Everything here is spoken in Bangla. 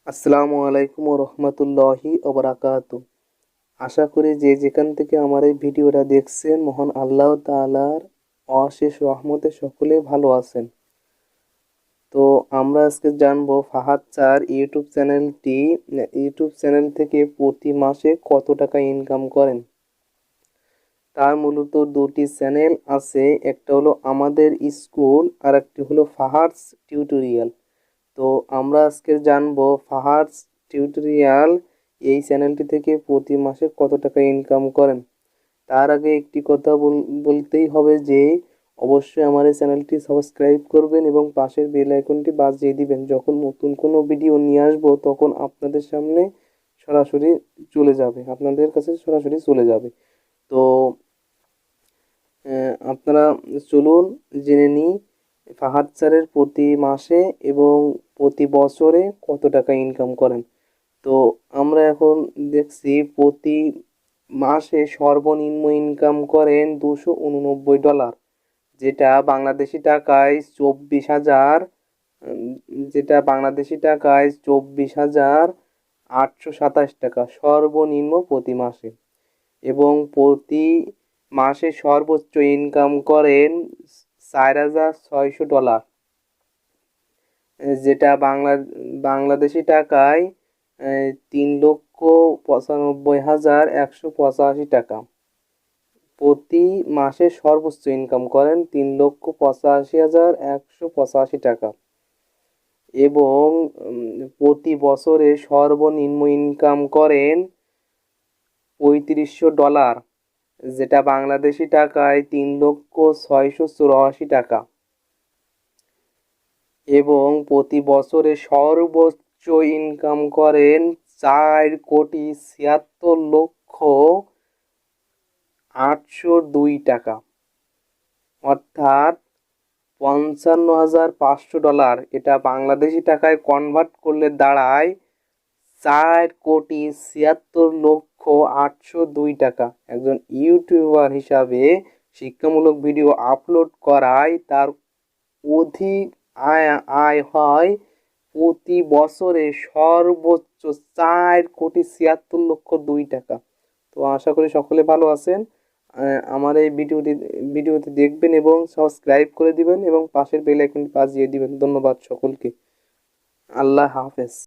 আসসালামু আলাইকুম ও রহমতুল্লাহি ওবরাকাতু। আশা করি যে যেখান থেকে আমার এই ভিডিওটা দেখছেন মহান আল্লাহ তাআলার অশেষ রহমতে সকলে ভালো আছেন। তো আমরা আজকে জানবো ফাহাদ স্যার ইউটিউব চ্যানেল থেকে প্রতি মাসে কত টাকা ইনকাম করেন। তার মূলত দুটি চ্যানেল আছে, একটা হলো আমাদের স্কুল আর একটি হলো ফাহাদস টিউটোরিয়াল। তো আমরা আজকে জানবো ফাহাদস টিউটোরিয়াল এই চ্যানেলটি থেকে প্রতি মাসে কত টাকা ইনকাম করেন। তার আগে একটি কথা বলতেই হবে যে অবশ্যই আমার এই চ্যানেলটি সাবস্ক্রাইব করবেন এবং পাশের বেল আইকনটি বাজিয়ে দিবেন। যখন নতুন কোনো ভিডিও নিয়ে আসবো তখন আপনাদের সামনে সরাসরি আপনাদের কাছে সরাসরি চলে যাবে। তো আপনারা চলুন জেনে নিই ফাহাদ স্যারের প্রতি মাসে এবং প্রতি বছরে কত টাকা ইনকাম করেন। তো আমরা এখন দেখছি প্রতি মাসে সর্বনিম্ন ইনকাম করেন $289, যেটা বাংলাদেশি টাকায় 24,827 টাকা সর্বনিম্ন প্রতি মাসে। এবং প্রতি মাসে সর্বোচ্চ ইনকাম করেন $4,600, যেটা বাংলাদেশি টাকায় 3,95,185 টাকা। প্রতি মাসে সর্বোচ্চ ইনকাম করেন 3,85,185 টাকা। এবং প্রতি বছরে সর্বনিম্ন ইনকাম করেন $3,500, যেটা বাংলাদেশি টাকায় 3,684 টাকা। এবং প্রতি বছরে সর্বোচ্চ ইনকাম করেন $4,76,802 টাকা, অর্থাৎ $55,500। এটা বাংলাদেশি টাকায় কনভার্ট করলে দাঁড়ায় $4,76,802 টাকা। একজন ইউটিউবার হিসাবে শিক্ষামূলক ভিডিও আপলোড করায় তার অধিক আয় হয় প্রতি বছরে সর্বোচ্চ $4,76,2 টাকা। তো আশা করি সকলে ভালো আছেন। আমার এই ভিডিওটি দেখবেন এবং সাবস্ক্রাইব করে দিবেন এবং পাশের বেল আইকনটি বাজিয়ে দিবেন। ধন্যবাদ সকলকে। আল্লাহ হাফেজ।